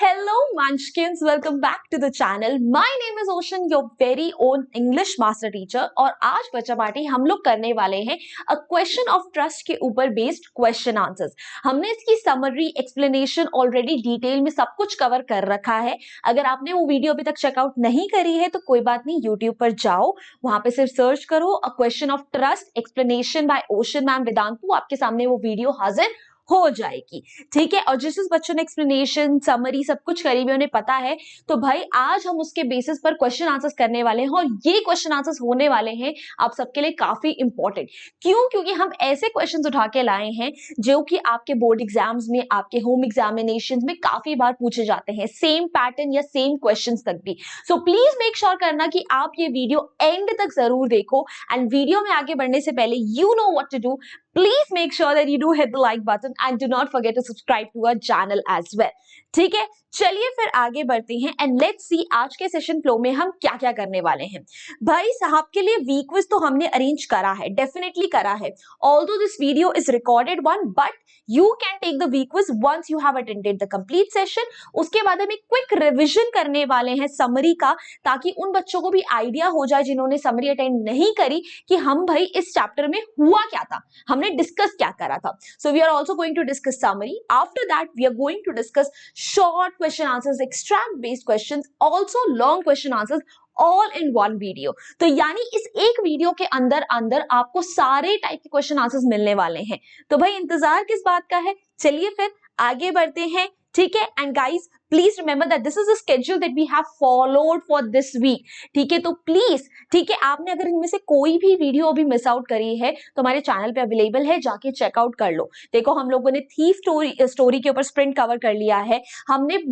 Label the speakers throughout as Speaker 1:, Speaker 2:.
Speaker 1: Hello Munchkins, welcome back to the channel. My name is Ocean, your very own English master teacher. और आज बच्चा party हम लोग करने वाले हैं अ क्वेश्चन ऑफ ट्रस्ट के ऊपर बेस्ड क्वेश्चन आंसर्स। हमने इसकी समरी एक्सप्लेनेशन ऑलरेडी डिटेल में सब कुछ कवर कर रखा है। अगर आपने वो वीडियो अभी तक चेकआउट नहीं करी है तो कोई बात नहीं, यूट्यूब पर जाओ, वहां पे सिर्फ सर्च करो a question of trust explanation by ocean ma'am Vedantu, आपके सामने वो वीडियो हाजिर हो जाएगी। ठीक है, और जिस बच्चों ने एक्सप्लेनेशन समरी सब कुछ करी हुई उन्हें पता है, तो भाई आज हम उसके बेसिस पर क्वेश्चन आंसर्स करने वाले हैं और ये क्वेश्चन आंसर्स होने वाले हैं आप सबके लिए काफी इंपॉर्टेंट। क्यों? क्योंकि हम ऐसे क्वेश्चंस उठा के लाए हैं जो कि आपके बोर्ड एग्जाम्स में, आपके होम एग्जामिनेशन में काफी बार पूछे जाते हैं, सेम पैटर्न या सेम क्वेश्चन तक भी। सो प्लीज मेक श्योर करना कि आप ये वीडियो एंड तक जरूर देखो। एंड वीडियो में आगे बढ़ने से पहले you know what to do, please make sure that you do hit the like button and do not forget to subscribe to our channel as well. ठीक है, चलिए फिर आगे बढ़ते हैं एंड लेट्स सी आज के सेशन फ्लो में हम क्या क्या करने वाले हैं। भाई साहब के लिए वीक क्विज तो हमने अरेंज करा है, डेफिनेटली करा है। Although this video is recorded one, but you can take the week quiz once you have attended the complete session. उसके बाद हम एक क्विक रिविजन करने वाले हैं समरी का, ताकि उन बच्चों को भी आइडिया हो जाए जिन्होंने समरी अटेंड नहीं करी कि हम भाई इस चैप्टर में हुआ क्या था, हमने डिस्कस क्या करा था। So we are also going to discuss summary. After that we are going to discuss short question answers, extract based questions, also long question answers, all in one video। तो यानी इस एक वीडियो के अंदर अंदर आपको सारे टाइप के क्वेश्चन आंसर्स मिलने वाले हैं। तो भाई इंतजार किस बात का है, चलिए फिर आगे बढ़ते हैं। ठीक है, and guys please remember that this is the schedule that we have followed for this week. ठीक है, तो प्लीज, ठीक है, आपने अगर इनमें से कोई भी वीडियो अभी मिस आउट करी है तो हमारे चैनल पे अवेलेबल है, जाके चेकआउट कर लो। देखो, हम लोगों ने थीफ स्टोरी के ऊपर स्प्रिंट कवर कर लिया है, हमने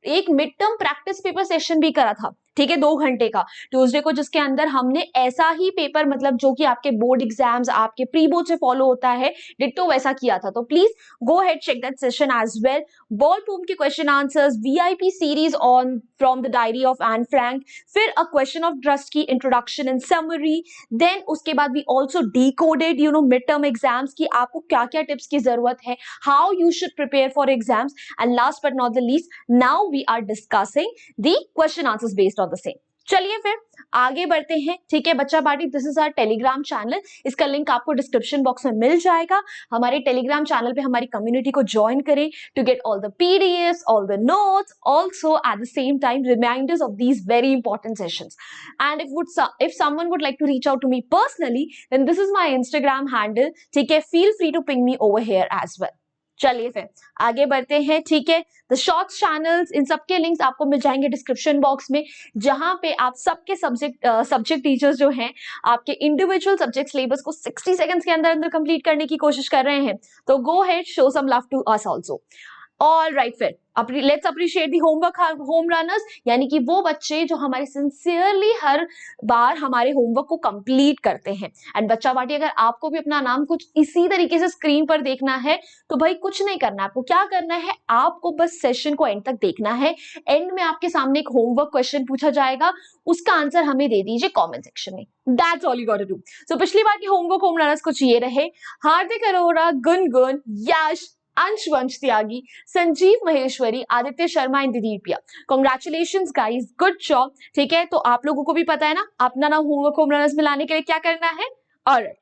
Speaker 1: एक mid term practice paper session भी करा था, ठीक है, 2 घंटे का ट्यूसडे को, जिसके अंदर हमने ऐसा ही पेपर, मतलब जो कि आपके बोर्ड एग्जाम्स, आपके प्री बोर्ड से फॉलो होता है, डिट्टो वैसा किया था। तो please go ahead check that session as well. Ball poem के question answers, VIP series on from the diary of Anne Frank, फिर अ क्वेश्चन ऑफ ट्रस्ट की इंट्रोडक्शन एंड समरी, देन उसके बाद we also decoded you know mid term exams की आपको क्या क्या tips की जरूरत है, how you should prepare for exams, and last but not the least now we are discussing the question answers based on the same. चलिए फिर आगे बढ़ते हैं। ठीक है बच्चा party, this is our Telegram channel, इसका लिंक आपको डिस्क्रिप्शन बॉक्स में मिल जाएगा। हमारे टेलीग्राम चैनल पे हमारी कम्युनिटी को ज्वाइन करें to get all the PDFs, all the notes, also at the same time reminders of these very important sessions. And if someone would like to reach out to me personally, then this is my Instagram handle। ठीक है, feel free to ping me over here as well। चलिए फिर आगे बढ़ते हैं। ठीक है, the shorts channels, इन सबके लिंक्स आपको मिल जाएंगे डिस्क्रिप्शन बॉक्स में, जहां पे आप सबके सब्जेक्ट टीचर्स जो हैं आपके इंडिविजुअल सब्जेक्ट सिलेबस को 60 सेकंड्स के अंदर अंदर कंप्लीट करने की कोशिश कर रहे हैं। तो go ahead, show some love to us also. All right, फिर let's appreciate the homework home runners, यानी कि वो बच्चे जो हमारे सिंसियरली हर बार हमारे होमवर्क को कंप्लीट करते हैं। एंड बच्चा पार्टी, अगर आपको भी अपना नाम कुछ इसी तरीके से स्क्रीन पर देखना है तो भाई कुछ नहीं करना है, आपको क्या करना है, आपको बस सेशन को एंड तक देखना है। एंड में आपके सामने एक होमवर्क क्वेश्चन पूछा जाएगा, उसका आंसर हमें दे दीजिए कॉमेंट सेक्शन में। That's all you got to do. So पिछली बार के होमवर्क होम रनर्स कुछ ये रहे: हार्दिक Arora, Gungun, Yash, Ansh Vansh Tyagi, Sanjeev Maheshwari, Aditya Sharma and Didipiya. Congratulations guys, good job. ठीक है, तो आप लोगों को भी पता है ना अपना नाम होमवर्क होम रनर्स में लाने के लिए क्या करना है। Alright,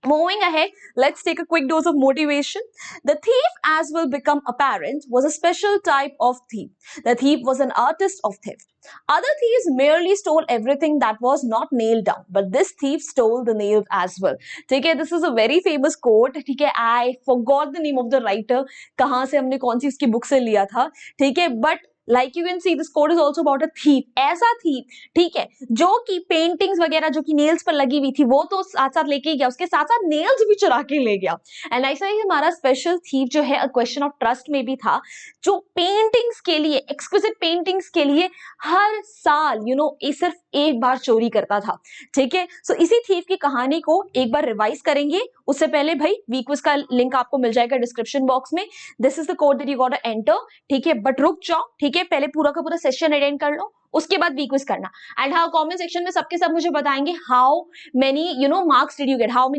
Speaker 1: moving ahead, let's take a quick dose of motivation. The thief, as will become apparent, was a special type of thief. The thief was an artist of theft. Other thieves merely stole everything that was not nailed down, but this thief stole the nails as well. ठीक है, this is a very famous quote। ठीक है, I forgot the name of the writer, कहाँ से हमने कौन सी उसकी book से लिया था। ठीक है, but like you can see this quote is also about a thief, ऐसा thief, ठीक है, जो कि पेंटिंग्स वगैरह जो कि नेल्स पर लगी हुई थी वो तो साथ साथ लेके गया, उसके साथ साथ नेल्स भी चुरा के ले गया। एंड ऐसा ही हमारा स्पेशल thief जो है क्वेश्चन ऑफ ट्रस्ट में भी था, जो पेंटिंग्स के लिए, एक्सक्विजिट पेंटिंग्स के लिए हर साल ये सिर्फ एक बार चोरी करता था। ठीक है, सो इसी thief की कहानी को एक बार रिवाइज करेंगे। उससे पहले भाई वीक क्विज का लिंक आपको मिल जाएगा डिस्क्रिप्शन बॉक्स में। This is the code that you got to enter. ठीक है, बट रुक जाओ, ठीक है, पहले पूरा का पूरा सेशन अटेंड कर लो, उसके बाद वीक क्विज करना। एंड हाँ, कमेंट सेक्शन में सबके सब मुझे बताएंगे how many marks did you get, how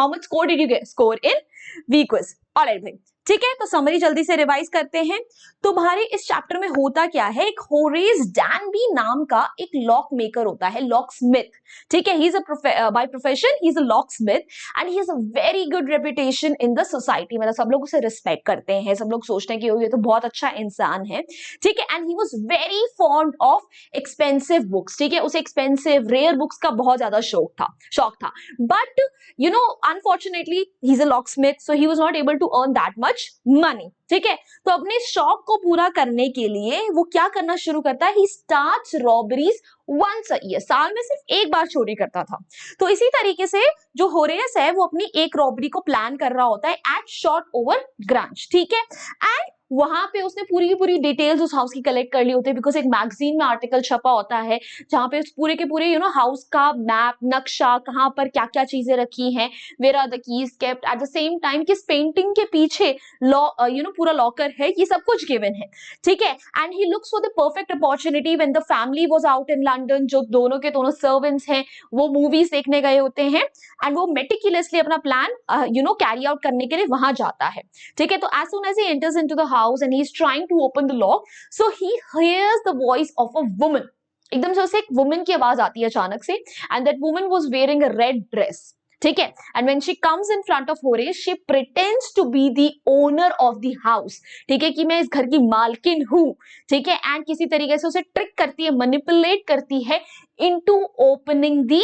Speaker 1: much score did you get score in week quiz. Alright भाई, ठीक है, तो समरी जल्दी से रिवाइज करते हैं। तो भाई इस चैप्टर में होता क्या है, एक होरेस डैनबी नाम का एक लॉक मेकर होता है, लॉक स्मिथ। ठीक है, he is by profession he is a lock Smith and he has a very good reputation in the society. मतलब सब लोग उसे रिस्पेक्ट करते हैं, सब लोग सोचते हैं कि ये तो बहुत अच्छा इंसान है। ठीक है, and he was very fond of expensive books. ठीक है, उसे एक्सपेंसिव रेयर बुक्स का बहुत ज्यादा शौक था। But you know unfortunately he's a locksmith so he was not able to earn that much money। ठीक है, तो अपने शौक को पूरा करने के लिए वो क्या करना शुरू करता है, he starts robberies once a year। साल में सिर्फ एक बार चोरी करता था। तो इसी तरीके से जो होरेस है वो अपनी एक रॉबरी को प्लान कर रहा होता है एट शॉर्ट ओवर ग्रांच। ठीक है, एंड वहां पे उसने पूरी की पूरी डिटेल्स उस हाउस की कलेक्ट कर ली होती है, बिकॉज एक मैगजीन में आर्टिकल छपा होता है जहां पे पूरे के पूरे हाउस का मैप, नक्शा, कहाँ पर क्या क्या चीजें रखी हैं, where are the keys kept, at the same time किस पेंटिंग के पीछे पूरा लॉकर है, ये सब कुछ गिवन है। ठीक है, and he looks for the perfect opportunity when the family was out in London. जो दोनों के दोनों सर्वेंट्स हैं वो मूवीज देखने गए होते हैं एंड वो मेटिकुलसली अपना प्लान कैरी आउट करने के लिए वहां जाता है। ठीक है, तो as soon as he enters into the house and he is trying to open the lock, so he hears the voice of a woman. एकदम से उसे एक वुमन की आवाज आती है अचानक से, and that woman was wearing a red dress. ठीक है, and when she comes in front of Horace she pretends to be the owner of the house. ठीक है, कि मैं इस घर की मालकिन हूं। ठीक है, एंड किसी तरीके से उसे ट्रिक करती है, मैनिपुलेट करती है into opening the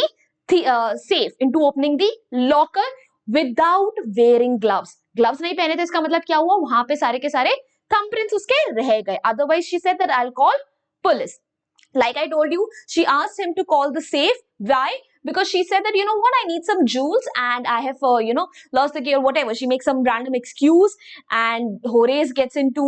Speaker 1: safe, into opening the locker without wearing gloves. Gloves नहीं पहने थे, इसका मतलब क्या हुआ, वहां पे सारे के सारे थंबप्रिंट्स उसके रह गए। Otherwise she said that I will call police. Like I told you, she asked him to call the safe. Why? Because she said that, you know what, I need some jewels and I have, lost the key or whatever. She makes some random excuse and Horace gets into,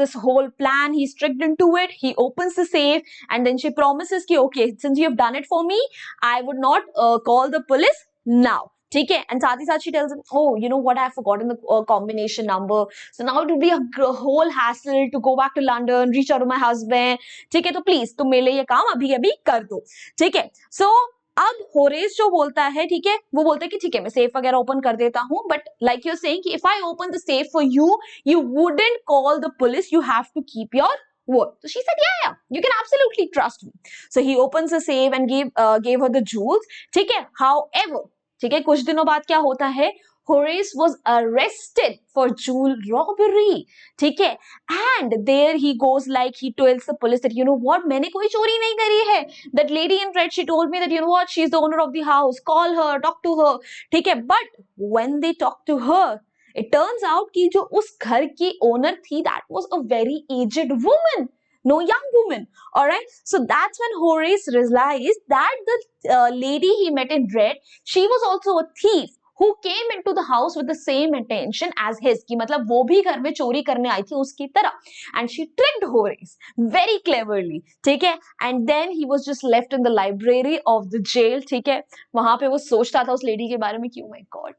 Speaker 1: this whole plan. He's tricked into it. He opens the safe and then she promises ki, okay, since you have done it for me, I would not call the police now. ठीक है, and साथ ही साथ she tells him, oh, you know what, I have forgotten the combination number, so now it will be a whole hassle to go back to London, reach out to my husband। ठीक है, तो please तुम मेरे लिए ये काम अभी अभी कर दो। ठीक है, सो अब होरेस जो बोलता है, ठीक है, वो बोलता है कि ठीक है मैं सेफ वगैरह ओपन कर देता हूं, बट लाइक यू सेइंग कि if I open the safe for you, you wouldn't call the police, you have to keep your word। So she said, yeah, you can absolutely trust me। So he opens the safe and gave her the jewels। ठीक है, however, ठीक है, कुछ दिनों बाद क्या होता है, Horace was arrested for jewel robbery। ठीक है, and there he goes, like he tells the police that, you know what, मैंने कोई चोरी नहीं करी है। That lady in red, she told me that, you know what, she is the owner of the house, call her, talk to her। ठीक है, but when they talk to her, it turns out कि जो उस घर की owner थी, that was a very aged woman, no young woman। All right, so that's when Horace realized that the lady he met in red, she was also a thief who came into the house with the same intention as his। कि मतलब वो भी घर में चोरी करने आई थी उसकी तरह, and she tricked Horace very cleverly। ठीक है, and then he was just left in the library of the jail। ठीक है, वहां पे वो सोचता था उस लेडी के बारे में कि, oh my God,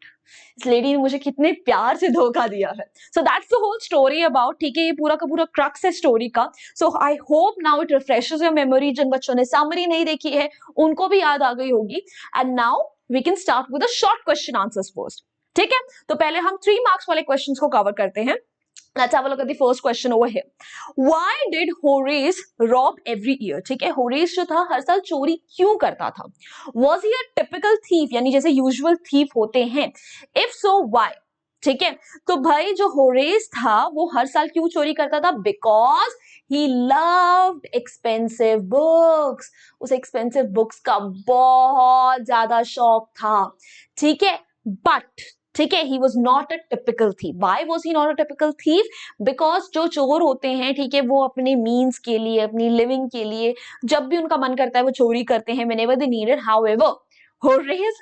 Speaker 1: इस लेडी ने मुझे कितने प्यार से धोखा दिया है। So that's the whole story about. ठीक है, ये पूरा का पूरा क्रक्स है स्टोरी का। So I hope now it refreshes your memory. जिन बच्चों ने समरी नहीं देखी है उनको भी याद आ गई होगी। And now we can start with the short question answers first. ठीक है, तो पहले हम 3 मार्क्स वाले क्वेश्चंस को कवर करते हैं। Let's have a look at the first question over here. Why did Horace rob every year? ठीक है, Horace जो था हर साल चोरी क्यों करता था? Was he a typical thief, यानी जैसे यूजुअल thief होते हैं? If so, why? ठीक है, तो भाई जो Horace था वो हर साल क्यों चोरी करता था? Because he loved expensive books। उसे expensive books का बहुत ज्यादा शौक था। ठीक है, but ठीक है, he was not a typical thief। Why was he not a typical thief? Because जो चोर होते हैं, ठीक है, वो अपने मीन्स के लिए, अपनी लिविंग के लिए जब भी उनका मन करता है वो चोरी करते हैं, whenever they need it। However, Horace,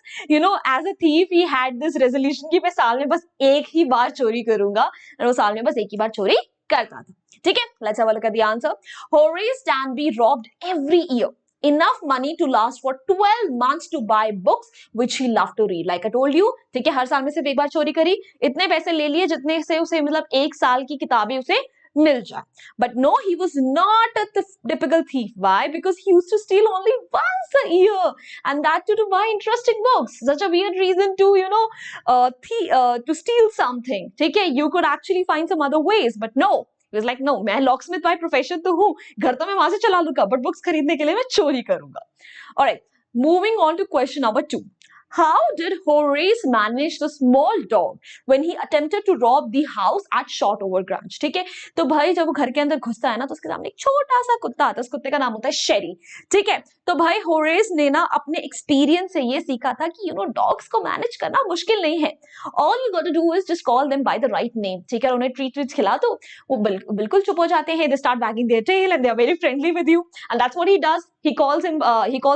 Speaker 1: as a thief, he had this resolution कि मैं साल में बस एक ही बार चोरी करूंगा, और वो साल में बस एक ही बार चोरी करता था। ठीक है, let's have a look at the answer। Horace Danby robbed every year enough money to last for 12 months to buy books which he loved to read। Like I told you, ठीक है, हर साल में सिर्फ एक बार चोरी करी, इतने पैसे ले लिए जितने से उसे मतलब एक साल की किताबें उसे मिल जाए. But no, he was not a typical thief. Why? Because he used to steal only once a year, and that too to buy interesting books. Such a weird reason to, to steal something. ठीक है, you could actually find some other ways, but no. He was like, no, मैं locksmith by profession तो हूँ, घर तो मैं वहां से चला लूंगा, बट बुक्स खरीदने के लिए मैं चोरी करूंगा. Alright, moving on to question number 2. How did Horace manage the small dog when he attempted to rob the house at Shotover Grange? ठीक है, तो भाई जब वो घर के अंदर घुसता है ना, तो उसके सामने एक छोटा सा कुत्ता आता है. उस कुत्ते का नाम होता है शेरी. ठीक है, तो भाई होरेस ने ना अपने एक्सपीरियंस से ये सीखा था कि डॉग्स को मैनेज करना मुश्किल नहीं है. All you got to do is just call them by the right name. ठीक है, उन्हें ट्रीट खिला दो, वो बिल्कुल चुप हो जाते हैं. They start wagging their tail and they are very friendly with you, and that's what he does. He calls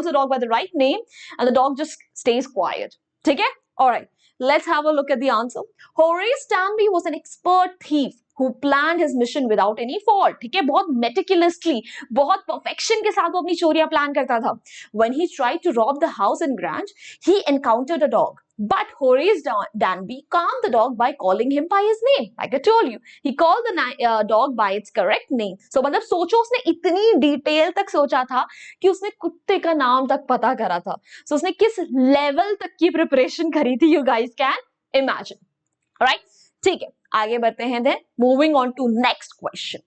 Speaker 1: the dog by the right name, and the dog just stays quiet. ठीक है? All right, let's have a look at the answer. Horace Stanby was an expert thief who planned his mission without any fault. ठीक है, बहुत meticulously, बहुत perfection के साथ वो अपनी चोरियां प्लान करता था. When he tried to rob the house in Grange, he encountered a dog. But Horace Danby calmed the dog by calling him by his name. Like I told you, he called the dog by its correct name. So मतलब सोचो, उसने इतनी detail तक सोचा था कि उसने कुत्ते का नाम तक पता करा था. So उसने किस लेवल तक की प्रिपरेशन करी थी, you guys can imagine. Alright, ठीक है, आगे बढ़ते हैं. Then moving on to next question.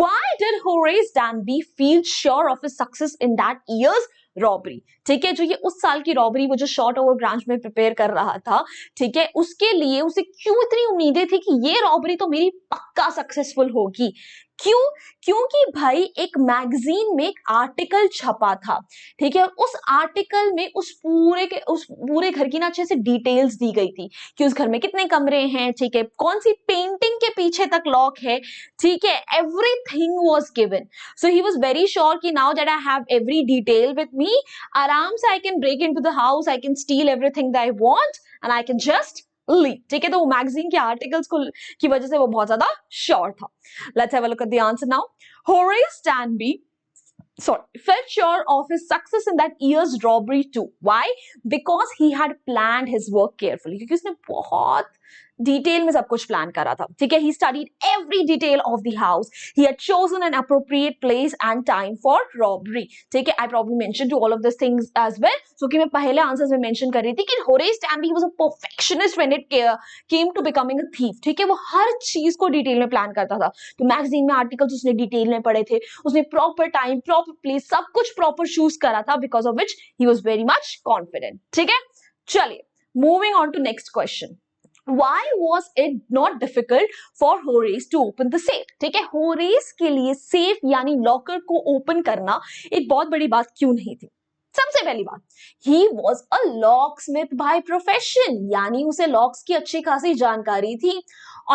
Speaker 1: Why did Horace Danby feel sure of his success in that year's robbery? ठीक है, जो ये उस साल की रॉबरी, वो जो शॉर्ट ओवर ब्रांच में प्रिपेयर कर रहा था, ठीक है, उसके लिए उसे क्यों इतनी उम्मीदें थी कि ये रॉबरी तो मेरी पक्का सक्सेसफुल होगी? क्यों? क्योंकि भाई एक मैगजीन में एक आर्टिकल छपा था. ठीक है, और उस आर्टिकल में उस पूरे घर की ना अच्छे से डिटेल्स दी गई थी कि उस घर में कितने कमरे हैं, ठीक है, कौन सी पेंटिंग के पीछे तक लॉक है. ठीक है, everything was given. So he was very sure कि now that I have every detail with me, आराम से I can break into the house, I can steal everything that I want and I can just leave. ठीक है, तो वो magazine के articles की वजह से वो बहुत ज्यादा श्योर था. Let's have a look at the answer now. Horace Danby felt sure of his success in that year's robbery too. Why? Because he had planned his work carefully. क्योंकि उसने बहुत डिटेल में सब कुछ प्लान करा था. ठीक है, he studied every detail of the house. He had chosen an appropriate place and time for robbery. ठीक है, I probably mentioned to all of these things as well. So कि मैं पहले आंसर्स में मेंशन कर रही थी कि Horace Danby was a perfectionist when it came to becoming a thief. ठीक है, वो हर चीज को डिटेल में प्लान करता था. तो मैगजीन में आर्टिकल्स उसने डिटेल में पढ़े थे, उसने प्रॉपर टाइम, प्रॉपर प्लेस, सब कुछ प्रॉपर चूज करा था, because of which he was very much confident. ठीक है, चलिए moving on to next question. Why was it not difficult for Horace to open the safe? ठीक है, होरेस के लिए सेफ यानी लॉकर को ओपन करना एक बहुत बड़ी बात क्यों नहीं थी? सबसे पहली बात, he was a locksmith by profession, यानी उसे लॉक्स की अच्छी खासी जानकारी थी.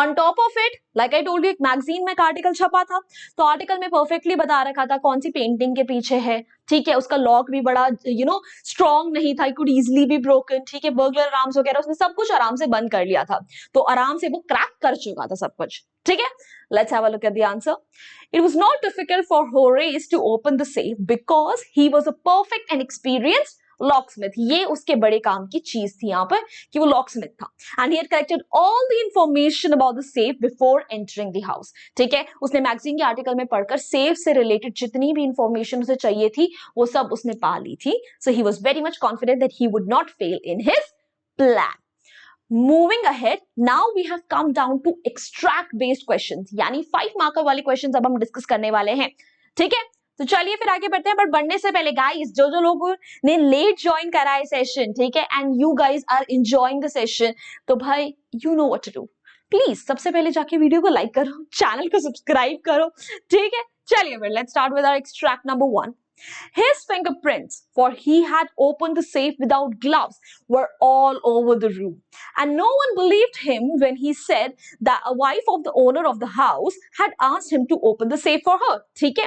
Speaker 1: On top of it, like I told you, एक मैगजीन में एक आर्टिकल छपा था, तो आर्टिकल में परफेक्टली बता रखा था कौन सी पेंटिंग के पीछे है. ठीक है, उसका लॉक भी बड़ा स्ट्रॉन्ग नहीं था, it could easily be broken. ठीक है, बर्गलर अलार्म्स वगैरह उसने सब कुछ आराम से बंद कर लिया था, तो आराम से वो क्रैक कर चुका था सब कुछ. ठीक है, let's have a look at the answer. It was not difficult for Horace to open the safe because he was a perfect and experienced locksmith. ये उसके बड़े काम की चीज थी यहाँ पर कि वो लॉकस्मिथ था. And he had collected all the information about the safe before entering the house. ठीक है, उसने मैगजीन के आर्टिकल में पढ़कर सेफ से रिलेटेड जितनी भी इंफॉर्मेशन उसे चाहिए थी वो सब उसने पा ली थी. So he was very much confident that he would not fail in his plan. Moving ahead, now we have come down to extract based questions, यानी 5 मार्कर वाले क्वेश्चंस अब हम डिस्कस करने वाले हैं. ठीक है, तो चलिए फिर आगे बढ़ते हैं. बट बढ़ने से पहले गाइस, जो लोगों ने लेट ज्वाइन करा है सेशन, ठीक है, and you guys are enjoying the session, तो भाई you know what to do. Please सबसे पहले जाके वीडियो को लाइक करो, चैनल को सब्सक्राइब करो. ठीक है, चलिए फिर let's start with our extract number 1. His fingerprints, for he had opened the safe without gloves, were all over the room. And no one believed him when he said that a wife of the owner of the house had asked him to open the safe for her. ठीक है?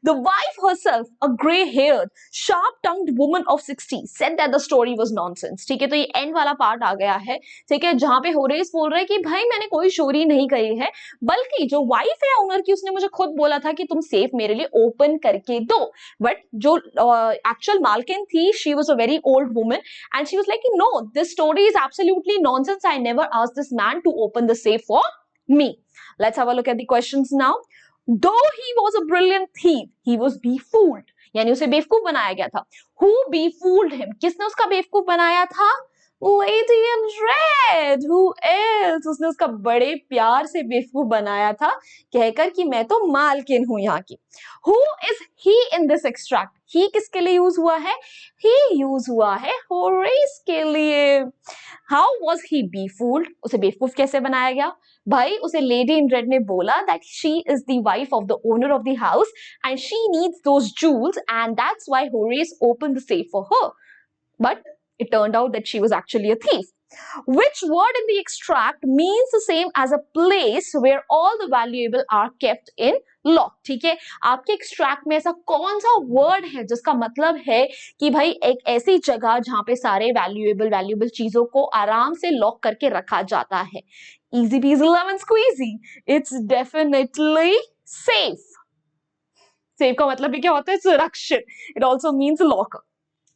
Speaker 1: The wife herself, a grey-haired, sharp-tongued woman of 60, said that the story was nonsense. ठीक है, तो ये and वाला part आ गया है. ठीक है, जहां पे होरेस बोल रहा है कि भाई मैंने कोई चोरी नहीं करी है, बल्कि जो वाइफ है ओनर की, उसने मुझे खुद बोला था कि तुम सेफ मेरे लिए ओपन करके दो. बट जो एक्चुअल मालकिन थी, she was a very old woman and she was like, no, this story is absolutely nonsense. I never asked this man to open the safe for me. Let's have a look at the questions now. Though he was a brilliant thief, he was befooled. यानी उसे बेवकूफ बनाया गया था. Who befooled him? किसने उसका बेवकूफ बनाया था? Lady in red. Who else? उसने उसका बड़े प्यार से बेवकूफ बनाया था कहकर कि मैं तो मालकिन हूं यहाँ की. Who is he in this extract? He किसके लिए यूज हुआ है? He यूज हुआ है Horace के लिए. How was he befooled? उसे बेवकूफ कैसे बनाया गया? भाई उसे लेडी इन रेड ने बोला that she is the wife of the owner of the house and she needs those jewels and that's why Horace opened the safe for her. But it turned out that she was actually a thief. Which word in the extract means the same as a place where all the valuable are kept in lock? ठीक है, आपके extract में ऐसा कौन सा word है जिसका मतलब है कि भाई एक ऐसी जगह जहां पे सारे वैल्यूएबल चीजों को आराम से लॉक करके रखा जाता है? Easy peasy lemon squeezy. It's definitely safe. Safe का मतलब भी क्या होता है? सुरक्षित. It also means locker.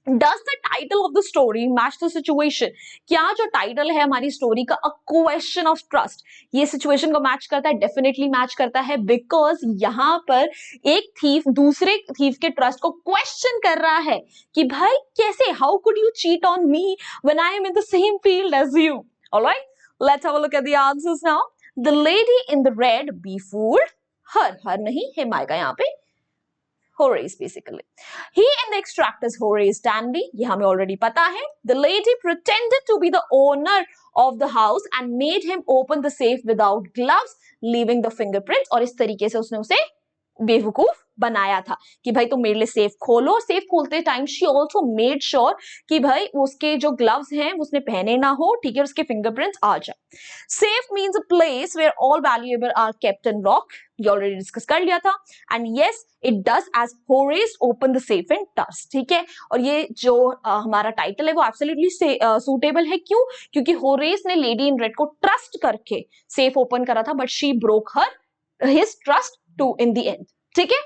Speaker 1: Does the title of the story match the situation? क्या जो टाइटल है हमारी स्टोरी का A Question of Trust, ये सिचुएशन को मैच करता है? डेफिनेटली मैच करता है, बिकॉज यहाँ पर एक थीफ दूसरे थीफ के ट्रस्ट को क्वेश्चन कर रहा है कि भाई कैसे, how could you cheat on me when I am in the same field as you. Alright, let's have a look at the answers now. The lady in the red befooled her. Her नहीं, him आएगा यहाँ पे. Horace basically. He in the extract is Horace Danby. ये हमें already पता है. The lady pretended to be the owner of the house and made him open the safe without gloves, leaving the fingerprints. और इस तरीके से उसने उसे बेवकूफ बनाया था कि भाई तुम मेरे लिए सेफ खोलो. और सेफ खोलते time she also made sure कि भाई उसके जो ग्लव्स हैं उसने पहने ना हो, ठीक है, उसके फिंगरप्रिंट्स आ जाए. Safe means a place where all valuable are kept in lock. ये ऑलरेडी डिस्कस कर लिया था. And yes it does as Horace open the safe in turns. ठीक है, और ये जो हमारा टाइटल है वो एब्सोल्युटली सूटेबल है. क्यों? क्योंकि होरेस ने लेडी इन रेड को ट्रस्ट करके सेफ ओपन करा था, but she broke her his trust too in the end. ठीक है,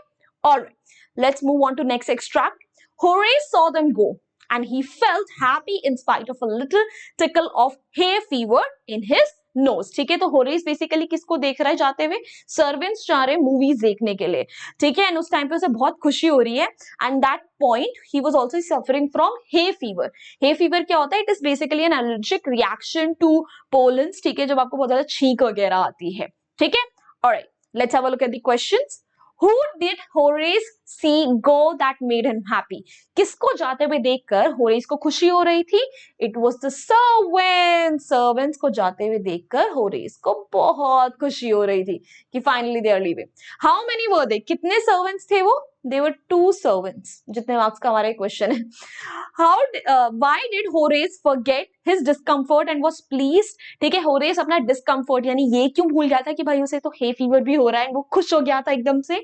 Speaker 1: alright, let's move on to next extract. Horace saw them go and he felt happy in spite of a little tickle of hay fever in his nose. ठीक है, तो Horace basically किसको देख रहा है जाते हुए? सर्वेंट्स जा रहे हैं मूवीज देखने के लिए. ठीक है, एंड उस टाइम पे उसे बहुत खुशी हो रही है. And that point he was also suffering from hay fever. Hay fever क्या होता है? It is basically an allergic reaction to pollens. ठीक है, जब आपको बहुत ज्यादा छींक वगैरह आती है. ठीक है, alright, let's have a look at the questions. Who did Horace see go that made him happy? किसको जाते हुए देखकर होरेस को खुशी हो रही थी? It was the servants. Servants को जाते हुए देखकर होरेस को बहुत खुशी हो रही थी कि finally they are leaving. How many were they? कितने servants थे वो? They were 2 servants. जितने मार्क्स का हमारा क्वेश्चन है. Why did Horace forget his discomfort and was pleased? ठीक है, होरेस अपना डिस्कम्फर्ट यानी ये क्यों भूल गया था कि भाई उसे तो हे फीवर भी हो रहा है, वो खुश हो गया था एकदम से.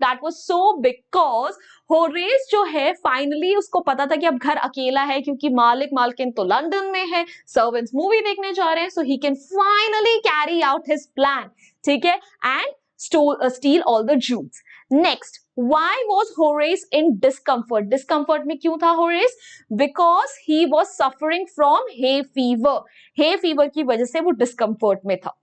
Speaker 1: That was so because Horace जो है फाइनली उसको पता था कि अब घर अकेला है क्योंकि मालिक मालकिन तो लंदन में है, सर्वेंट्स मूवी देखने जा रहे हैं, so he can finally carry out his plan. ठीक है, and steal all the jewels. Next, why was Horace in discomfort? Discomfort में क्यों था Horace? Because he was suffering from hay fever. Hay fever की वजह से वो discomfort में था.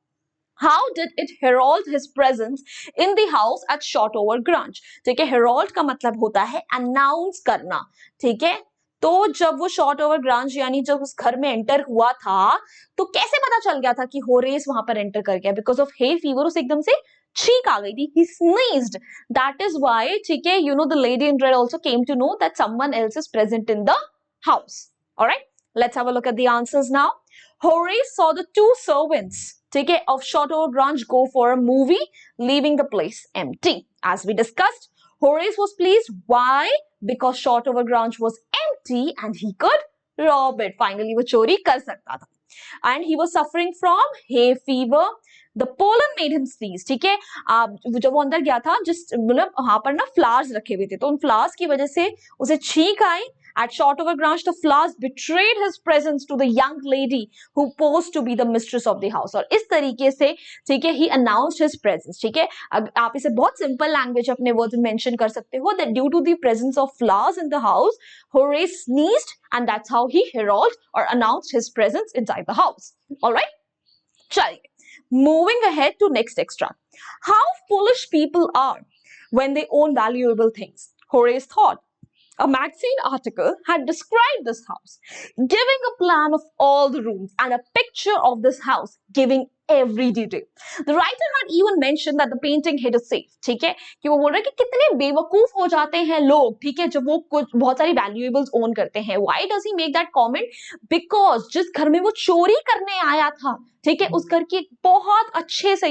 Speaker 1: How did it herald his presence in the house at Shotover Grange? ठीक है, herald का मतलब होता है announce करना. ठीक है, तो जब वो शॉर्टओवर ग्रांज यानी जब उस घर में एंटर हुआ था तो कैसे पता चल गया था कि होरेस वहां पर एंटर कर गया? बिकॉज ऑफ हे फीवर उसे एकदम से छींक आ गई थी. He sneezed. That is why, ठीक है, you know the lady in red also came to know that someone else is present in the house. All right, let's have a look at the answers now. Horace saw the 2 servants, ठीक है, of Shotover Grange go for a movie, leaving the place empty. As we discussed, Horace was pleased. Why? Because Shotover Grange was empty and he could rob it. Finally, वो चोरी कर सकता था. And he was suffering from hay fever. The pollen made him sneeze. ठीक है, जब वो अंदर गया था, जिस मतलब वहां पर ना फ्लावर्स रखे हुए थे, तो उन फ्लावर्स की वजह से उसे छींक आई. At Shotover Grange, the flowers betrayed his presence to the young lady who posed to be the mistress of the house. और इस तरीके से, ठीक है, he announced his presence. ठीक है, आप इसे बहुत सिंपल लैंग्वेज अपने वर्ड्स में मेंशन कर सकते हो that due to the presence of flowers in the house, Horace sneezed and that's how he heralded or announced his presence inside the house. All right, चलिए Moving ahead to next extract. How foolish people are when they own valuable things. Horace thought. A magazine article had described this house, giving a plan of all the rooms and a picture of this house, giving every detail. The writer had even mentioned that the painting hid a safe. ठीक है, कि वो बोल रहे हैं कि कितने बेवकूफ हो जाते हैं लोग, ठीक है, जब वो कुछ बहुत सारी वैल्यूएबल्स ओन करते हैं. Why does he make that comment? Because जिस घर में वो चोरी करने आया था, ठीक है, उस घर की बहुत अच्छे से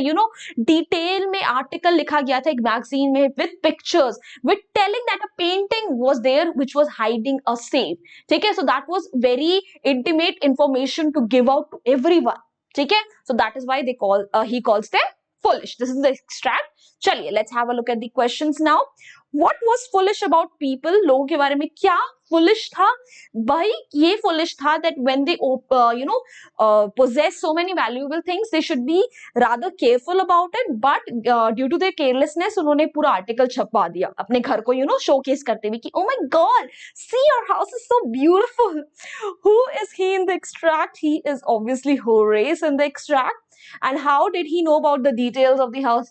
Speaker 1: डिटेल में आर्टिकल लिखा गया था एक मैगजीन में with pictures, with telling that a painting was there which was hiding a safe. ठीक है, so that was very intimate information to give out to everyone. ठीक है, so that is why he calls them foolish. This is the extract. चलिए, let's have a look at the questions now. What was foolish about people? लोगों के बारे में क्या foolish था? भाई ये foolish था that when they possess so many valuable things, they should be rather careful about it. But due to their carelessness, उन्होंने पूरा आर्टिकल छपवा दिया अपने घर को showcase करते हुए कि oh my God, see your house is so beautiful. Who is he in the extract? He is obviously Horace in the extract. And how did he know about the details of the house?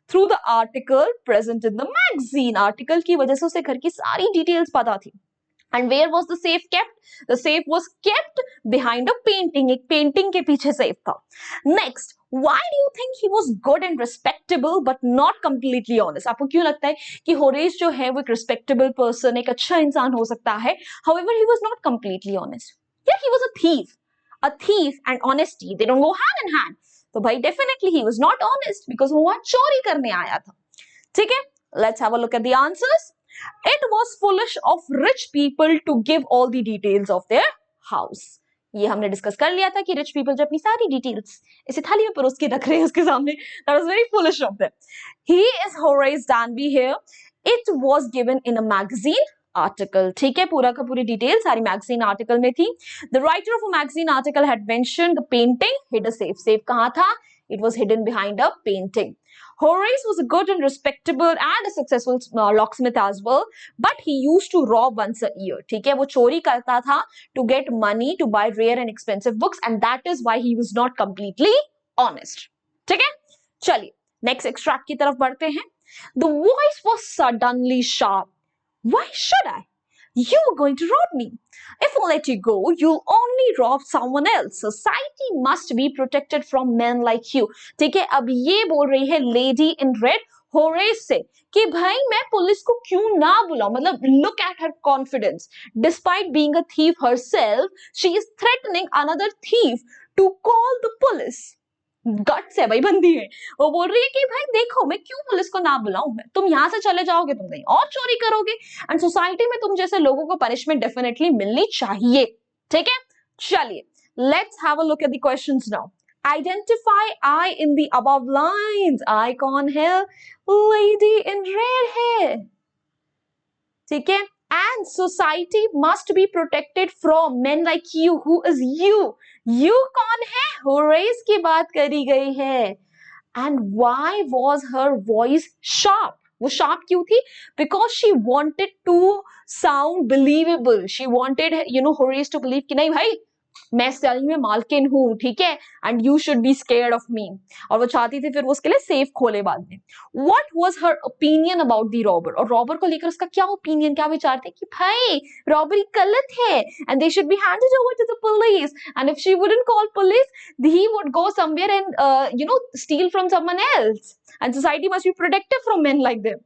Speaker 1: Through the article present in the magazine. Article की वजह से उसे घर की सारी details पता थी. And where was the safe kept? The safe was kept behind a painting. एक painting के पीछे safe था. Next, why do you think he was good and respectable but not completely honest? आपको क्यों लगता है कि Horace जो है वो एक respectable person, एक अच्छा इंसान हो सकता है? However, he was not completely honest. Yeah, he was a thief. A thief and honesty, they don't go hand in hand. तो भाई definitely he was not honest because वो वहां चोरी करने आया था. ठीक है, let's have a look at the answers. It was foolish of rich people to give all the details of their house. ये हमने डिस्कस कर लिया था कि रिच पीपल जो अपनी सारी डिटेल्स इसे थाली में परोस के रख रहे हैं उसके सामने. That was very foolish of them. He is Horace Danby here. It was given in a magazine article. ठीक है, पूरा का पूरी डिटेल सारी मैगजीन आर्टिकल में थी. The writer of a magazine article had mentioned the painting hid a safe. Safe कहाँ था? It was hidden behind a painting. Horace was a good and respectable and a successful locksmith as well, but he used to rob once a year. ठीक है, वो चोरी करता था to get money to buy rare and expensive books, and that is why he was not completely honest. ठीक है, चलिए next extract की तरफ बढ़ते हैं. The voice was suddenly sharp. Why should I? You were going to rob me. If I let you go, you'll only rob someone else. Society must be protected from men like you. ठीक है, अब ये बोल रही है lady in red Horace से कि भाई मैं पुलिस को क्यों ना बुलाऊं. मतलब look at her confidence. Despite being a thief herself, she is threatening another thief to call the police. Guts है भाई, बंदी है. वो बोल रही है कि भाई देखो मैं क्यों पुलिस को ना बुलाऊं, मैं तुम यहां से चले जाओगे, तुम कहीं और चोरी करोगे, एंड सोसाइटी में तुम जैसे लोगों को पनिशमेंट डेफिनेटली मिलनी चाहिए. ठीक है, चलिए let's have a look at the questions now. Identify I in the above lines. I कौन है? लेडी इन रेड है. ठीक है, and society must be protected from men like you. Who is you? You कौन है? Horace की बात करी गई है. And why was her voice sharp? वो sharp क्यों थी? Because she wanted to sound believable. She wanted, Horace to believe कि नहीं भाई मैं सही में मालकिन हूँ, ठीक है, and you should be scared of me. और वो चाहती थी फिर वो उसके लिए सेफ खोले बाद में. What was her opinion about the robber? और रॉबर को लेकर उसका क्या ओपिनियन, क्या विचार थे कि भाई रॉबरी गलत है and they should be handed over to the police, and if she wouldn't call police he would go somewhere and steal from someone else, and society must be protected from men like them.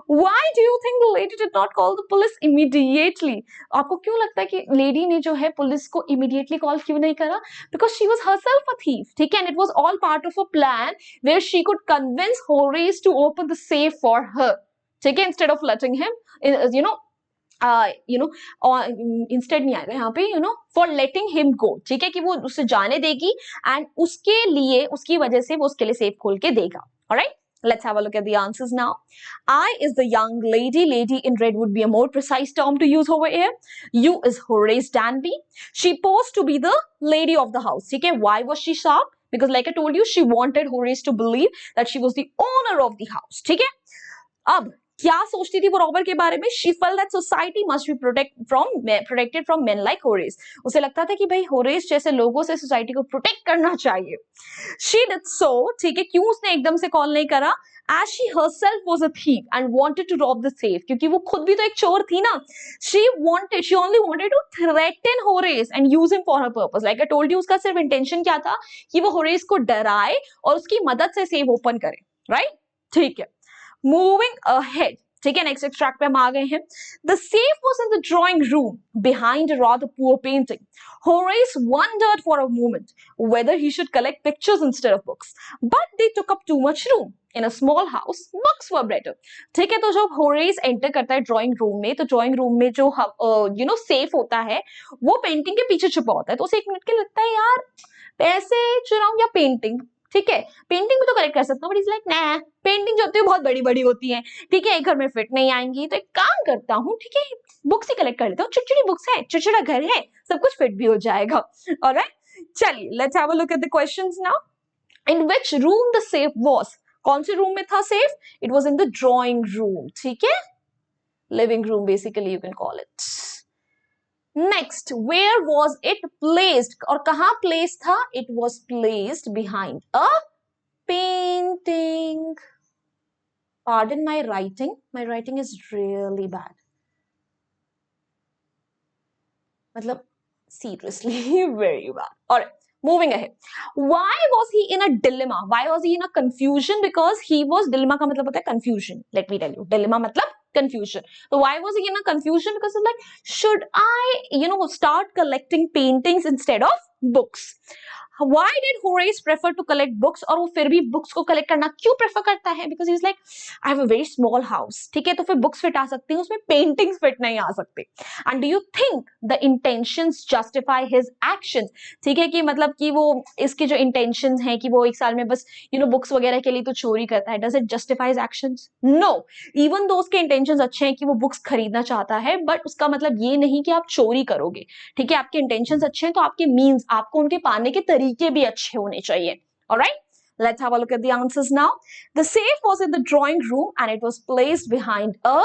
Speaker 1: Why do you think the lady did not call the police immediately? आपको क्यों लगता है कि lady ने जो है police को immediately call क्यों नहीं करा? Because she was herself a thief. ठीक है, and it was all part of a plan where she could convince Horace to open the safe for her. ठीक है, instead of letting him, instead नहीं आएगा यहाँ पे, फॉर लेटिंग हिम गो. ठीक है, कि वो उसे जाने देगी एंड उसके लिए, उसकी वजह से वो उसके लिए सेफ खोल के देगा. Alright, let's have a look at the answers now. I is the young lady. Lady in red would be a more precise term to use over here. You is Horace Danby. She posed to be the lady of the house. ठीक है, why was she sharp? Because like I told you, she wanted Horace to believe that she was the owner of the house. ठीक है, अब क्या सोचती थी वो robber के बारे में? She felt that society must be protected from main like Horace. उसे लगता था कि भाई होरेस जैसे लोगों से सोसाइटी को प्रोटेक्ट करना चाहिए। शी डिड सो, ठीक है, क्यों उसने एकदम से कॉल नहीं करा? As she herself was a thief and wanted to rob the safe, क्योंकि वो खुद भी तो एक चोर थी ना। she only wanted to threaten Horace and use him for her purpose. Like I told you, उसका सिर्फ इंटेंशन क्या था कि वो Horace को डराए और उसकी मदद से सेफ ओपन करे, राइट? ठीक है, मूविंग अहेड, ठीक है, नेक्स्ट एक्सट्रैक्ट पे हम आ गए हैं। The safe was in the drawing room behind a rather poor painting. Horace wondered for a moment whether he should collect pictures instead of books, but they took up too much room. In a small house, books were better. ठीक है, तो जब Horace enter करता है drawing room में, तो drawing room में जो सेफ होता है वो पेंटिंग के पीछे छुपा होता है। तो उसे एक मिनट के लिए लगता है यार पैसे चुराऊं या पेंटिंग, ठीक है, पेंटिंग भी तो कलेक्ट कर सकता हूँ, बट इज लाइक ना, पेंटिंग जो होती है बहुत बड़ी बड़ी होती है, ठीक है, एक घर में फिट नहीं आएंगी, तो एक काम करता हूँ, ठीक है, बुक्स ही कलेक्ट कर लेता हूँ, छोटी छोटी बुक्स है, छोटा छोटा घर है, सब कुछ फिट भी हो जाएगा। ऑलराइट, चलिए let's have a look at the questions now. In which room the safe was? कौन से रूम में था safe? It was in the drawing room, ठीक है, living room basically you can call it. Next, where was it placed? और कहाँ place था? It was placed behind a painting. Pardon my writing. My writing is really bad. मतलब seriously very bad. Alright, moving ahead. Why was he in a dilemma? Why was he in a confusion? Because he was, dilemma का मतलब होता है confusion. Let me tell you. Dilemma मतलब confusion. So why was he in a confusion? Because he's like, should I, start collecting paintings instead of books? Why did Horace prefer to collect books? और वो फिर भी books को collect करना क्यों prefer करता है? Because he's like, I have a very small house. ठीक है, तो फिर बुक्स फिट आ सकती हैं, उसमें पेंटिंग्स फिट नहीं आ सकते। And do you think the intentions justify his actions? ठीक है, कि मतलब कि वो इसके जो intentions हैं कि वो एक साल में बस बुक्स वगैरह के लिए तो चोरी करता है, does it justify his actions? No. Even though उसके intentions अच्छे हैं कि वो बुक्स खरीदना चाहता है, बट उसका मतलब ये नहीं कि आप चोरी करोगे, ठीक है, आपके intentions अच्छे हैं तो आपके means, आपको उनके पाने के तरीके भी अच्छे होने चाहिए। Alright, let's have a look at the answers now. The safe was in the drawing room and it was placed behind a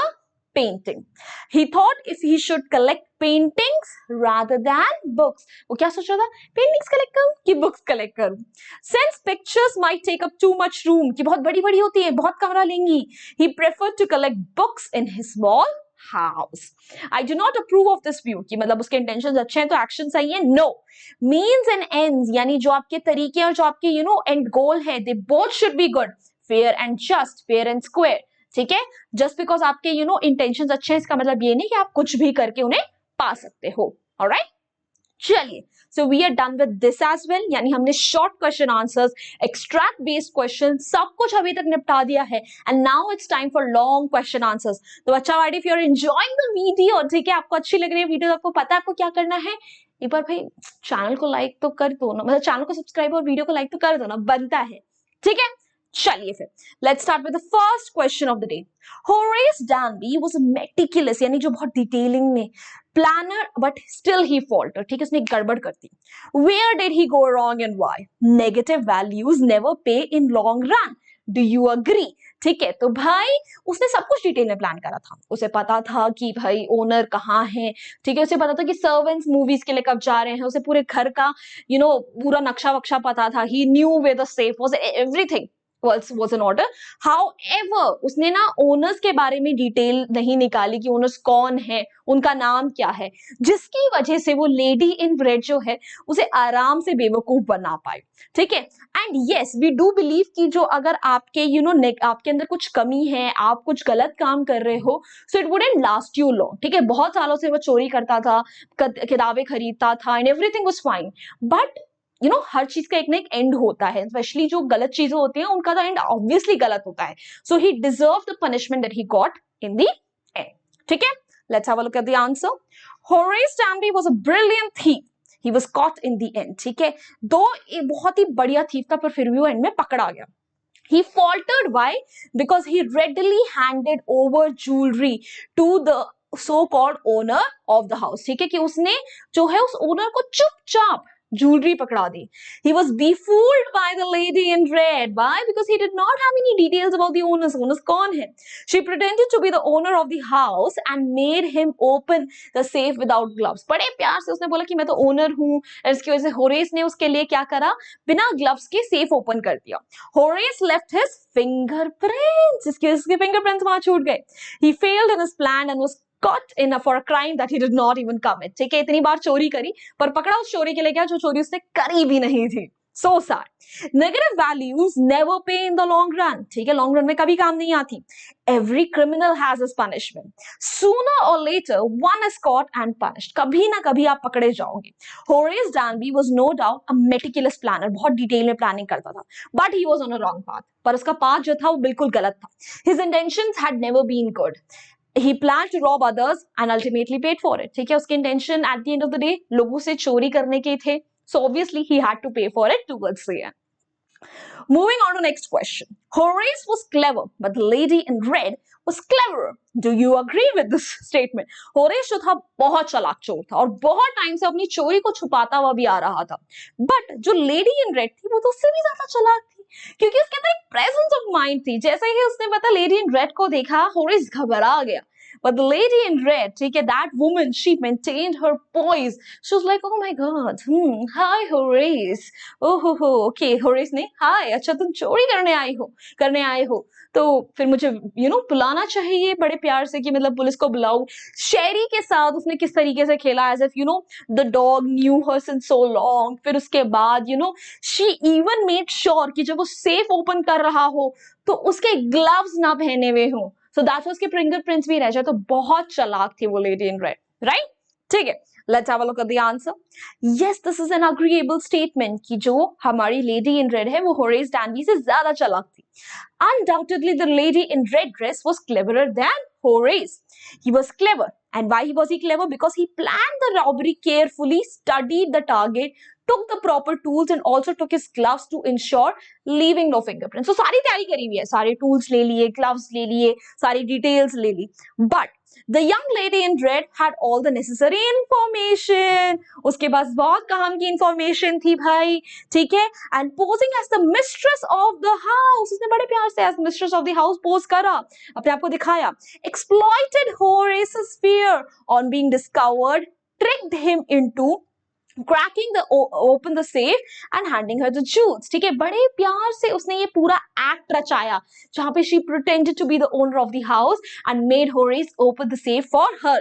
Speaker 1: painting. He thought if he should collect paintings rather than books. वो क्या सोच रहा था? Paintings collect करूं कि books collect करूं? Since pictures might take up too much room, कि बहुत बड़ी बड़ी होती है, बहुत कमरा लेंगी, he preferred to collect books in his small house. I do not approve of this view कि मतलब उसके intentions अच्छे हैं तो action सही है? No. Means and ends, यानी जो आपके तरीके और जो आपके end goal है, they both should be good, fair and just, fair and square. ठीक है, जस्ट बिकॉज आपके इंटेंशंस अच्छे हैं इसका मतलब ये नहीं कि आप कुछ भी करके उन्हें पा सकते हो। ऑलराइट, चलिए, so we are done with this as well, यानी हमने short question answers, extract based question, सब कुछ अभी तक निपटा दिया है, and now it's time for long question answers. तो अच्छा वाइड, if you are enjoying the video, ठीक है, आपको अच्छी लग रही है वीडियो, आपको पता है आपको क्या करना है, एक बार भाई चैनल को लाइक तो कर दो ना, मतलब चैनल को सब्सक्राइब और वीडियो को लाइक तो कर दो ना, बनता है, ठीक है। चलिए फिर let's start with the first question of the day. Horace Danby was meticulous, यानी जो बहुत डिटेलिंग में planner, but still he falter, ठीक है, उसने गड़बड़ कर दी। Where did he go wrong and why? Negative values never pay in long run, do you agree? ठीक है, तो भाई उसने सब कुछ डिटेल में प्लान करा था, उसे पता था कि भाई ओनर कहाँ है, ठीक है, उसे पता था कि सर्वेंट्स मूवीज के लिए कब जा रहे हैं, उसे पूरे घर का पूरा नक्शा वक्शा पता था, he knew way the safe was, everything was in order. However, उसने ना ओनर्स के बारे में डिटेल नहीं निकाली कि ओनर्स कौन है, उनका नाम क्या है, जिसकी वजह से वो लेडी इन रेड जो है उसे आराम से बेवकूफ बना पाए। ठीक है, and yes we do believe कि जो अगर आपके आपके अंदर कुछ कमी है, आप कुछ गलत काम कर रहे हो, so it wouldn't last you long. ठीक है, बहुत सालों से वो चोरी करता था, किताबें खरीदता था and everything was fine, but हर चीज का एक ना एक एंड होता है, स्पेशली जो गलत चीजें होती हैं उनका तो एंड ऑब्वियसली गलत होता है। So he deserve the punishment that he got in the end. ठीक है, let's have a look at the answer. Horace Danby was a brilliant thief, he was caught in the end. ठीक है, दो एक बहुत ही बढ़िया थीफ था पर फिर भी वो एंड में पकड़ा गया। He faltered, why? Because he readily handed over jewelry to the so-called owner of the house. ठीक है, कि उसने जो है उस ओनर को चुपचाप jewelry पकड़ा दी. He was befooled by the lady in red. Why? Because he did not have any details about the owners. Owners कौन है? She pretended to be the owner of the house and made him open the safe without gloves. बड़े प्यार से उसने बोला कि मैं तो ओनर हूँ. इसकी वजह से होरेस ने उसके लिए क्या करा? बिना ग्लव्स के सेफ ओपन कर दिया. Horace left his fingerprints. जिसके उसके fingerprints वहां छूट गए. He failed in his plan and was caught in for a crime that he did not even commit. ठीक है, इतनी बार चोरी करी पर पकड़ा उस चोरी के लिए क्या जो चोरी उसने करी भी नहीं थी. So sad. Negative values never pay in the long run. ठीक है, long run में कभी काम नहीं आती. Every criminal has his punishment. Sooner or later, one is caught and punished. कभी ना कभी आप पकड़े जाओगे. Horace Danby was no doubt a meticulous planner. बहुत डिटेल में प्लानिंग करता था. But he was on a wrong path. पर उसका पाथ जो था वो बिल्कुल गलत था. His intentions had never been good. He planned to rob others and ultimately paid for it. ठीक है, उसके intention at the end of the day लोगों से चोरी करने के थे. So obviously he had to pay for it towards the end. Moving on to next question. Horace was clever, but the lady in red was cleverer. Do you agree with this statement? Horace जो था बहुत चालाक चोर था और बहुत time से अपनी चोरी को छुपाता हुआ भी आ रहा था. But जो lady in red थी वो तो उससे भी ज्यादा चालाक थी क्योंकि उसके अंदर एक प्रेजेंस ऑफ माइंड थी. जैसे ही उसने पता लेडी इन रेड को देखा, होरेस घबरा गया. But the lady in red, ठीक है, that woman, she maintained her poise. She was like, oh my God, hi Horace. Oh ho, okay, Horace ने, hi, अच्छा तुम चोरी करने आए हो. तो फिर मुझे बुलाना चाहिए बड़े प्यार से कि मतलब पुलिस को बुलाओ. शेरी के साथ उसने किस तरीके से खेला, as if the dog knew her since so long. फिर उसके बाद she even made sure कि जब वो सेफ ओपन कर रहा हो तो उसके ग्लव्स ना पहने हुए हो. So that was के fingerprints भी रह जाए. तो बहुत चालाक थी वो lady in red, right? ठीक है, let's have a look at the answer. Yes, this is an agreeable statement कि जो हमारी lady in red है वो Horace Danby से ज्यादा चालाक थी. Undoubtedly, the lady in red dress was cleverer than Horace. He was clever. And why was he clever? Because he planned the robbery carefully, studied the target, took the proper tools and also took his gloves to ensure leaving no fingerprints. So सारी तैयारी करी हुई है, सारे tools ले लिए, gloves ले लिए, सारी details ले ली. But the young lady in red had all the necessary information. उसके पास बहुत काम की information थी भाई, ठीक है. And posing as the mistress of the house, उसने बड़े प्यार से as mistress of the house pose करा, अपने आप को दिखाया. Exploited Horace's fear on being discovered, tricked him into cracking open the safe and handing her the jewels. ठीक है, बड़े प्यार से उसने ये पूरा एक्ट रचाया जहां पे she pretended to be the owner of the house and made Horace open the safe for her.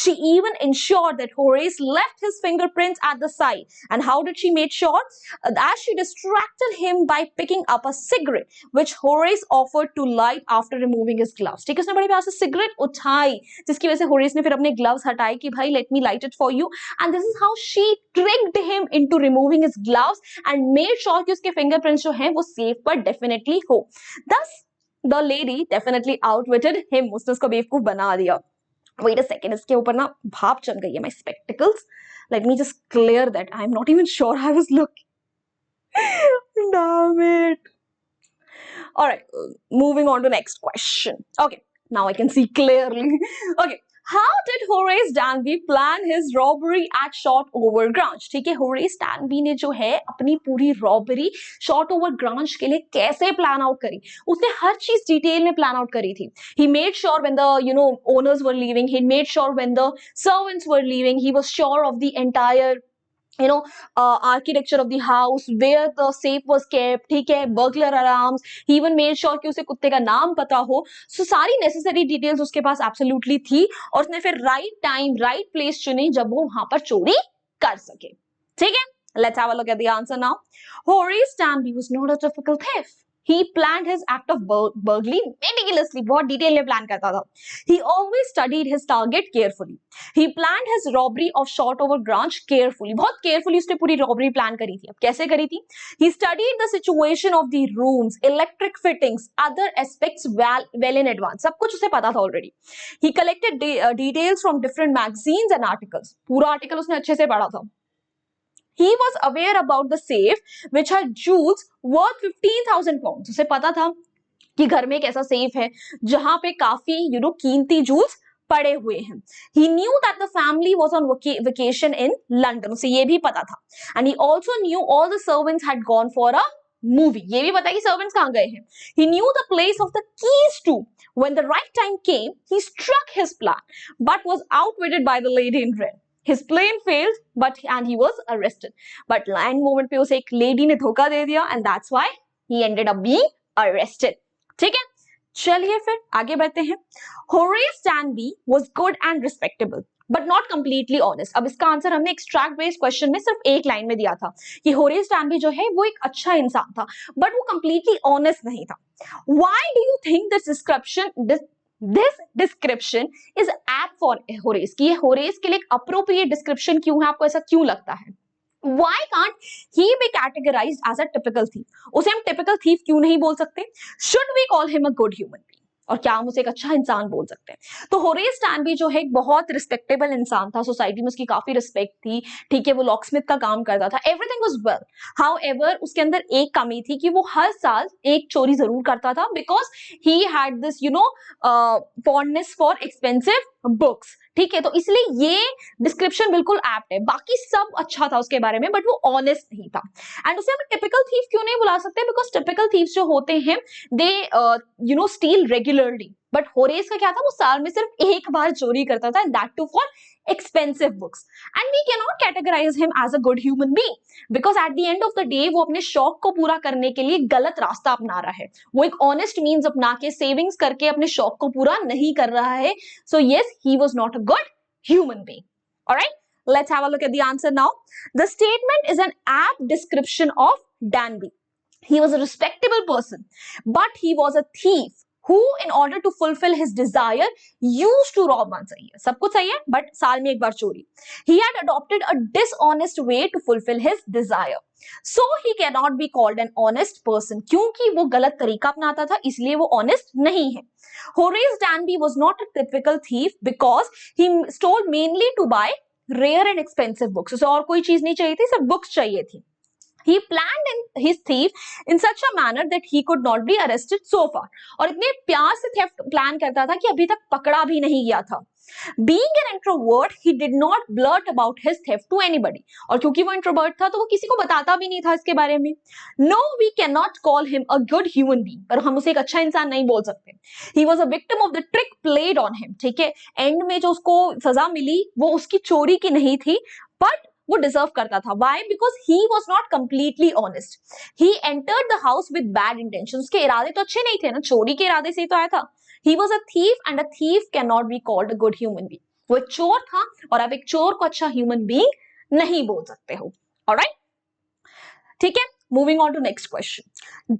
Speaker 1: She even ensured that Horace left his fingerprints at the side. And how did she make sure? As she distracted him by picking up a cigarette which Horace offered to light after removing his gloves. ठीक है, उसने बड़े प्यार से cigarette उठाई जिसकी वजह से Horace ने फिर अपने gloves हटाए कि भाई let me light it for you. And this is how she tricked him into removing his gloves and made sure कि उसके fingerprints जो हैं वो safe पर definitely हो. Thus, the lady definitely outwitted him. उसने उसको बेवकूफ बना दिया. Wait a second, इसके ऊपर ना भाप जम गई है. My spectacles. Let me just clear that. I'm not even sure I was looking. Damn it. All right, moving on to next question. Okay, now I can see clearly. Okay. How did Horace Danby plan his robbery at Shotover Grange? ठीक है, Horace Danby ने जो है अपनी पूरी robbery Shotover Grange के लिए कैसे प्लान आउट करी? उसने हर चीज डिटेल में प्लान आउट करी थी. He made sure when the owners were leaving. He made sure when the servants were leaving. He was sure of the entire architecture of the house, where the safe was kept, ठीक है, burglar alarms. He even made sure कि उसे कुत्ते का नाम पता हो. So सारी necessary details उसके पास absolutely थी और उसने फिर right time, right place चुनी जब वो वहां पर चोरी कर सके. ठीक है, let's have a look at the answer now. Horace Danby was not a typical thief. He planned his act of burglary meticulously. बहुत डिटेल में प्लान करता था. He always studied his target carefully. He planned his robbery of Shotover Grange carefully. बहुत carefully उसने पूरी robbery plan करी थी. अब कैसे करी थी? He studied the situation of the rooms, electric fittings, other aspects well in advance. सब कुछ उसे पता था already. He collected details from different magazines and articles. पूरा article उसने अच्छे से पढ़ा था. He was aware about the safe which had jewels worth 15,000 pounds. उसे पता था कि घर में एक ऐसा सेफ है जहां पे काफी कीमती जूल्स पड़े हुए हैं. He knew that the family was on vacation in London. उसे ये भी पता था. And he also knew all the servants had gone for a movie. ये भी पता है कि servants कहाँ गए हैं. He knew the place of the keys too. When the right time came, he struck his plan, but was outwitted by the lady in red. His plan failed, and he was arrested. But land moment पे उसे एक lady ने धोखा दे दिया, and that's why he ended up being arrested. ठीक है, चलिए फिर आगे बढ़ते हैं. Horace Danby was good and respectable, but not completely honest. अब इसका आंसर हमने एक्सट्रैक्ट बेस्ड क्वेश्चन में सिर्फ एक लाइन में दिया था कि होरेस डैनबी जो है वो एक अच्छा इंसान था, बट वो कंप्लीटली ऑनेस्ट नहीं था. Why do you think this description is apt for Horace? कि ये होरेस के लिए एक अप्रोप्रिएट डिस्क्रिप्शन क्यों है, आपको ऐसा क्यों लगता है? Why can't he be categorized as a typical thief? उसे हम typical thief क्यों नहीं बोल सकते? Should we call him a good human being? और क्या हम उसे एक अच्छा इंसान बोल सकते हैं? तो होरेस डैनबी जो है एक बहुत रिस्पेक्टेबल इंसान था, सोसाइटी में उसकी काफी रिस्पेक्ट थी. ठीक है, वो लॉकस्मिथ का काम करता था, एवरीथिंग वाज वेल. हाउएवर उसके अंदर एक कमी थी कि वो हर साल एक चोरी जरूर करता था, because he had this fondness for expensive books. ठीक है, तो इसलिए ये डिस्क्रिप्शन बिल्कुल एप्ट है. बाकी सब अच्छा था उसके बारे में, बट वो ऑनेस्ट नहीं था. एंड उसे हम टिपिकल थीफ क्यों नहीं बुला सकते? बिकॉज टिपिकल थीव्स जो होते हैं they still regularly, but Horace का क्या था, वो साल में सिर्फ एक बार चोरी करता था, and that too for expensive books. And we can not categorise him as a good human being, because at the end of the day वो अपने शौक को पूरा करने के लिए गलत रास्ता अपना रहा है. वो एक ऑनेस्ट मीन्स अपना के सेविंग्स करके अपने शौक को पूरा नहीं कर रहा है. So yes, he was not a good human being. All right, let's have a look at the answer now. The statement is an apt description of Danby. He was a respectable person, but he was a thief who, in order to fulfill his desire, used to rob once a year. सब कुछ सही है, but साल में एक बार चोरी. He had adopted a dishonest way to fulfill his desire. So he cannot be called an honest person. क्योंकि वो गलत तरीका अपनाता था, इसलिए वो honest नहीं है. Horace Danby was not a typical thief because he stole mainly to buy rare and expensive books. उसे और कोई चीज नहीं चाहिए थी, सिर्फ बुक्स चाहिए थी. He planned his thief in such a manner that he could not be arrested so far. और इतने प्यार से theft प्लान करता था कि अभी तक पकड़ा भी नहीं गया था. Being an introvert, he did not blurt about his theft to anybody. और क्योंकि वो introvert था, तो वो किसी को बताता भी नहीं था इसके बारे में. No, we cannot call him a good human being. पर हम उसे एक अच्छा इंसान नहीं बोल सकते. He was a victim of the trick played on him. ठीक है, एंड में जो उसको सजा मिली वो उसकी चोरी की नहीं थी, but वो डिजर्व करता था. Why? Because he was not completely honest. He entered the house with bad intentions. उसके इरादे तो अच्छे नहीं थे ना, चोरी के इरादे से ही तो आया था. He was a thief, and a thief cannot be called a good human being. वो एक चोर था, और आप एक चोर को अच्छा human being नहीं बोल सकते हो. Alright? ठीक है, moving on to next question.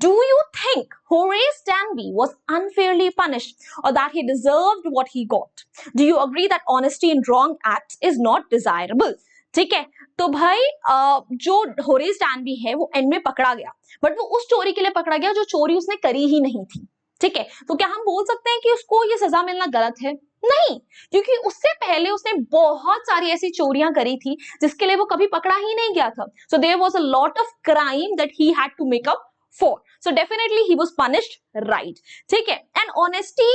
Speaker 1: Do you think Horace Danby was unfairly punished, or that he deserved what he got? Do you agree that honesty in wrong acts is not desirable? ठीक है, तो भाई जो Horace डैनबी है वो and में पकड़ा गया, बट वो उस चोरी के लिए पकड़ा गया जो चोरी उसने करी ही नहीं थी. ठीक है, तो क्या हम बोल सकते हैं कि उसको ये सजा मिलना गलत है? नहीं, क्योंकि उससे पहले उसने बहुत सारी ऐसी चोरियां करी थी जिसके लिए वो कभी पकड़ा ही नहीं गया था. So there was a lot of crime that he had to make up for. So definitely he was punished right. ठीक है, and honesty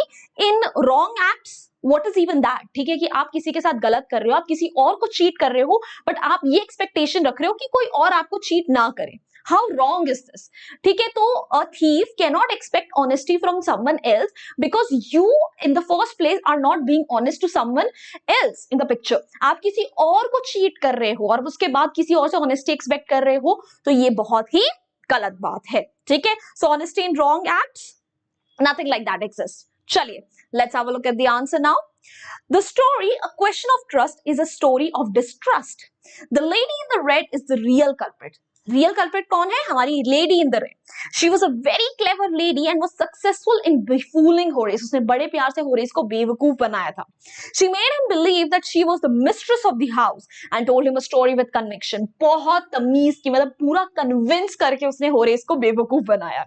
Speaker 1: in wrong acts, what is even that? ठीक है, कि आप किसी के साथ गलत कर रहे हो, आप किसी और को चीट कर रहे हो, बट आप ये एक्सपेक्टेशन रख रहे हो कि कोई और आपको चीट ना करे. How wrong is this? ठीक है, तो a thief cannot expect honesty from someone else because you in the first place are not being honest to someone else in the picture. आप किसी और को चीट कर रहे हो और उसके बाद किसी और से honesty expect कर रहे हो, तो ये बहुत ही गलत बात है. ठीक है, so honesty in wrong acts, nothing like that exists. चलिए, let's have a look at the answer now. The story, A Question of Trust, is a story of distrust. The lady in the red is the real culprit. Real culprit कौन है? हमारी lady in the red. She was a very clever lady and was successful in befooling Horace. उसने बड़े प्यार से Horace को बेवकूफ बनाया था. She made him believe that she was the mistress of the house and told him a story with conviction. बहुत तमीज की, मतलब पूरा convince करके उसने Horace को बेवकूफ बनाया.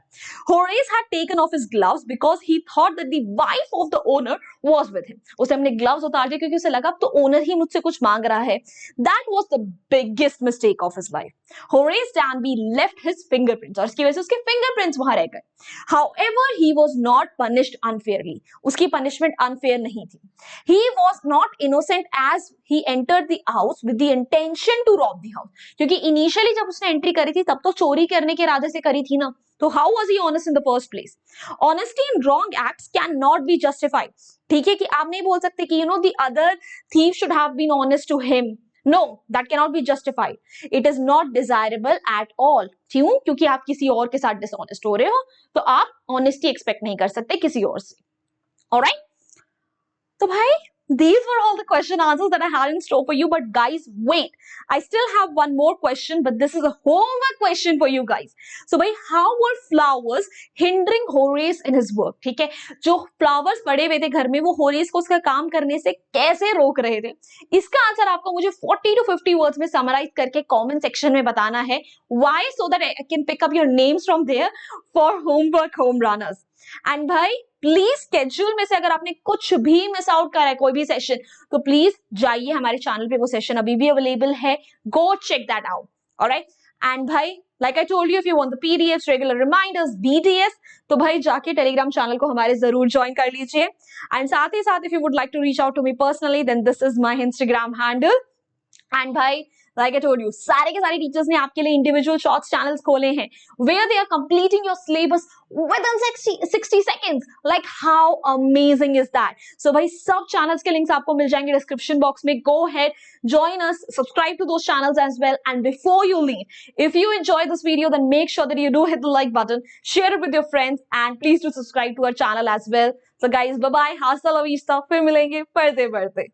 Speaker 1: Horace had taken off his gloves because he thought that the wife of the owner was with him. उसने अपने gloves उतार दिए क्योंकि उसे लगा तो owner ही मुझसे कुछ मांग रहा है. That was the biggest mistake of his life. Horace Stanby left his fingerprints, और इसकी वजह से उसके fingerprints वहां रह गए. However, he was not punished unfairly. उसकी punishment unfair नहीं थी. He was not innocent as he entered the house with the intention to rob the house. क्योंकि initially जब उसने entry करी थी तब तो चोरी करने के इरादे से करी थी ना, तो how was he honest in the first place? Honesty in wrong acts cannot be justified. ठीक है कि आप नहीं बोल सकते कि the other thief should have been honest to him. No, that cannot be justified. It is not desirable at all. क्यों? क्योंकि आप किसी और के साथ dishonest हो रहे हो, तो आप honesty expect नहीं कर सकते किसी और से. Alright? तो भाई, these were all the question answers that I had in store for you. But guys, wait, I still have one more question, but this is a homework question for you guys. So भाई, how were flowers hindering Horace in his work? ठीक है, जो flowers पड़े हुए थे घर में, वो Horace को उसका काम करने से कैसे रोक रहे थे? इसका आंसर आपको मुझे 40 to 50 words में summarize करके comment section में बताना है. Why? So that I can pick up your names from there for homework home runners. And भाई प्लीज स्केड्यूल में से अगर आपने कुछ भी मिस आउट करा है कोई भी सेशन, तो प्लीज जाइए हमारे चैनल पे, वो सेशन अभी भी अवेलेबल है. Go check that out. Alright. And भाई, like I told you, if you want the PDFs, regular reminders, BTS, तो भाई जाके टेलीग्राम चैनल को हमारे जरूर ज्वाइन कर लीजिए. एंड साथ ही साथ if you would like to reach out to me personally, then this is my Instagram handle. And भाई, like I told you, सारे के सारे टीचर्स ने आपके लिए इंडिविजुअल शॉर्ट्स चैनल्स खोले हैं where they are completing your syllabus within 60 seconds. Like how amazing is that? So भाई, सब चैनल्स के लिंक्स आपको मिल जाएंगे डिस्क्रिप्शन बॉक्स में. Go ahead, join us, subscribe to those channels as well. And before you leave, if you enjoyed this video, then make sure that you do hit the like button, share it with your friends, and please do subscribe to our channel as well. So guys, bye bye, hasta la vista, फिर मिलेंगे पढ़ते पढ़ते.